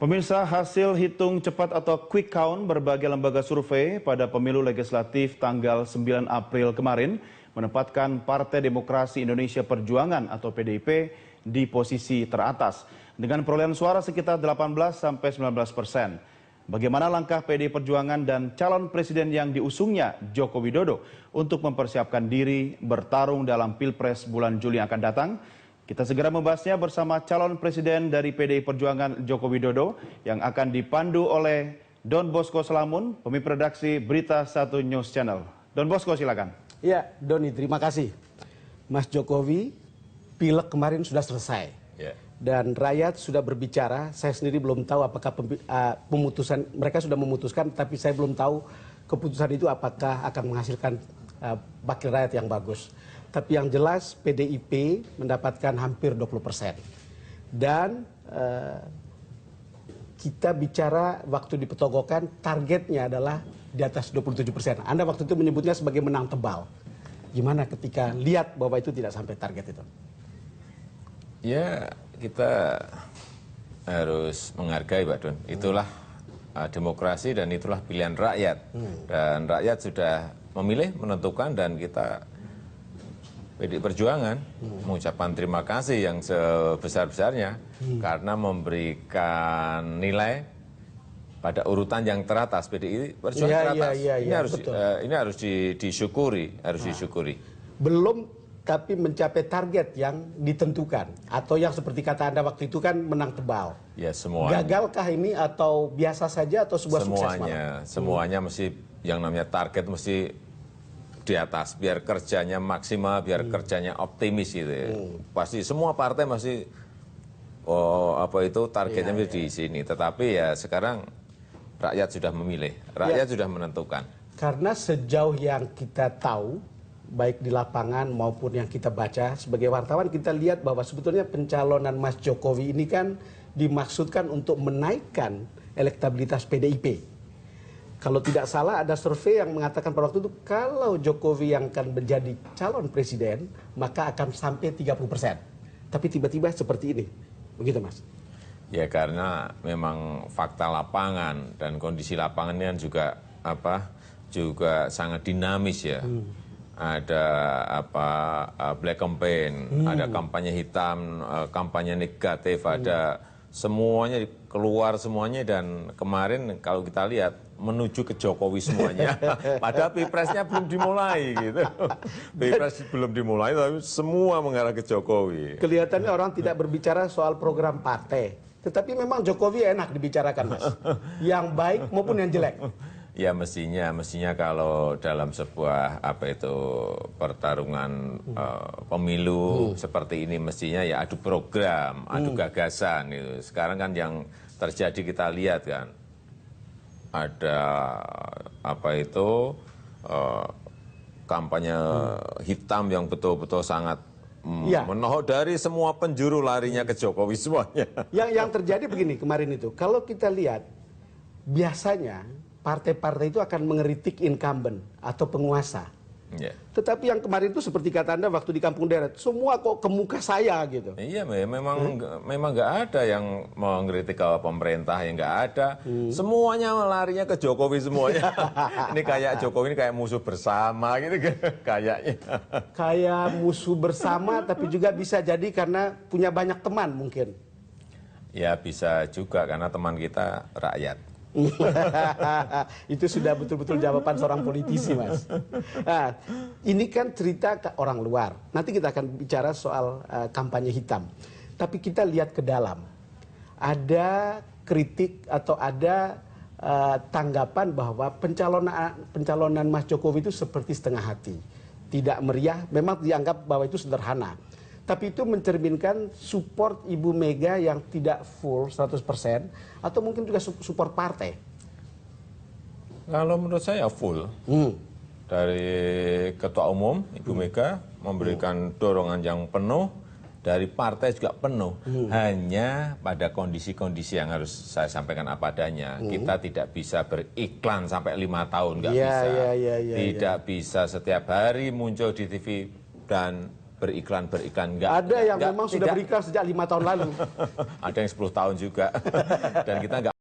Pemirsa, hasil hitung cepat atau quick count berbagai lembaga survei pada pemilu legislatif tanggal 9 April kemarin menempatkan Partai Demokrasi Indonesia Perjuangan atau PDIP di posisi teratas dengan perolehan suara sekitar 18–19%. Bagaimana langkah PDI Perjuangan dan calon presiden yang diusungnya Joko Widodo untuk mempersiapkan diri bertarung dalam Pilpres bulan Juli yang akan datang? Kita segera membahasnya bersama calon presiden dari PDI Perjuangan Joko Widodo yang akan dipandu oleh Don Bosco Salamun, pemimpin redaksi Berita 1 News Channel. Don Bosco, silakan. Ya, Doni, terima kasih. Mas Jokowi, pilek kemarin sudah selesai. Dan rakyat sudah berbicara. Saya sendiri belum tahu apakah pemutusan, mereka sudah memutuskan, tapi saya belum tahu keputusan itu apakah akan menghasilkan wakil rakyat yang bagus. Tapi yang jelas PDIP mendapatkan hampir 20%. Dan kita bicara waktu dipetogokan targetnya adalah di atas 27%. Anda waktu itu menyebutnya sebagai menang tebal. Gimana ketika lihat bahwa itu tidak sampai target itu? Ya, kita harus menghargai, Pak Don. Itulah demokrasi dan itulah pilihan rakyat. Dan rakyat sudah memilih, menentukan, dan kita PDI Perjuangan mengucapkan terima kasih yang sebesar-besarnya karena memberikan nilai pada urutan yang teratas. PDI Perjuangan teratas. Ini harus disyukuri, disyukuri. Belum, tapi mencapai target yang ditentukan atau yang seperti kata Anda waktu itu kan menang tebal. Ya, semuanya. Gagalkah ini atau biasa saja atau sebuah sukses malah? Semuanya mesti yang namanya target mesti di atas, biar kerjanya maksimal, biar kerjanya optimis gitu ya. Pasti semua partai masih targetnya di sini. Tetapi ya sekarang rakyat sudah memilih, rakyat sudah menentukan. Karena sejauh yang kita tahu, baik di lapangan maupun yang kita baca sebagai wartawan, kita lihat bahwa sebetulnya pencalonan Mas Jokowi ini kan dimaksudkan untuk menaikkan elektabilitas PDIP. Kalau tidak salah ada survei yang mengatakan pada waktu itu kalau Jokowi yang akan menjadi calon presiden maka akan sampai 30%. Tapi tiba-tiba seperti ini. Begitu, Mas? Ya, karena memang fakta lapangan dan kondisi lapangannya juga sangat dinamis ya. Ada black campaign, ada kampanye hitam, kampanye negatif, ada semuanya keluar semuanya, dan kemarin kalau kita lihat menuju ke Jokowi semuanya. Padahal Pilpresnya belum dimulai gitu. Pilpres belum dimulai tapi semua mengarah ke Jokowi. Kelihatannya orang tidak berbicara soal program partai. Tetapi memang Jokowi enak dibicarakan, Mas. Yang baik maupun yang jelek. Ya, mestinya kalau dalam sebuah pertarungan pemilu seperti ini mestinya ya adu program, adu gagasan gitu. Sekarang kan yang terjadi kita lihat kan ada kampanye hitam yang betul-betul sangat menohok dari semua penjuru larinya ke Jokowi semuanya. Yang terjadi begini kemarin itu, kalau kita lihat biasanya partai-partai itu akan mengeritik incumbent atau penguasa. Tetapi yang kemarin itu seperti kata Anda waktu di Kampung Deret, semua kok ke muka saya gitu. Iya, memang nggak ada yang mengkritik ke pemerintah, yang nggak ada. Semuanya larinya ke Jokowi semuanya. Ini kayak Jokowi ini kayak musuh bersama gitu kayaknya. Kayak musuh bersama, tapi juga bisa jadi karena punya banyak teman mungkin. Ya, bisa juga karena teman kita rakyat. Itu sudah betul-betul jawaban seorang politisi, Mas. Nah, ini kan cerita ke orang luar. Nanti kita akan bicara soal kampanye hitam. Tapi kita lihat ke dalam. Ada kritik atau ada tanggapan bahwa pencalonan Mas Jokowi itu seperti setengah hati. Tidak meriah, memang dianggap bahwa itu sederhana. Tapi itu mencerminkan support Ibu Mega yang tidak full 100% atau mungkin juga support partai. Kalau menurut saya full. Dari Ketua Umum Ibu Mega memberikan dorongan yang penuh, dari partai juga penuh. Hanya pada kondisi-kondisi yang harus saya sampaikan apa adanya. Kita tidak bisa beriklan sampai 5 tahun, nggak bisa. Tidak bisa setiap hari muncul di TV dan beriklan enggak. Ada yang memang sudah tidak. beriklan sejak 5 tahun lalu. Ada yang 10 tahun juga. Dan kita enggak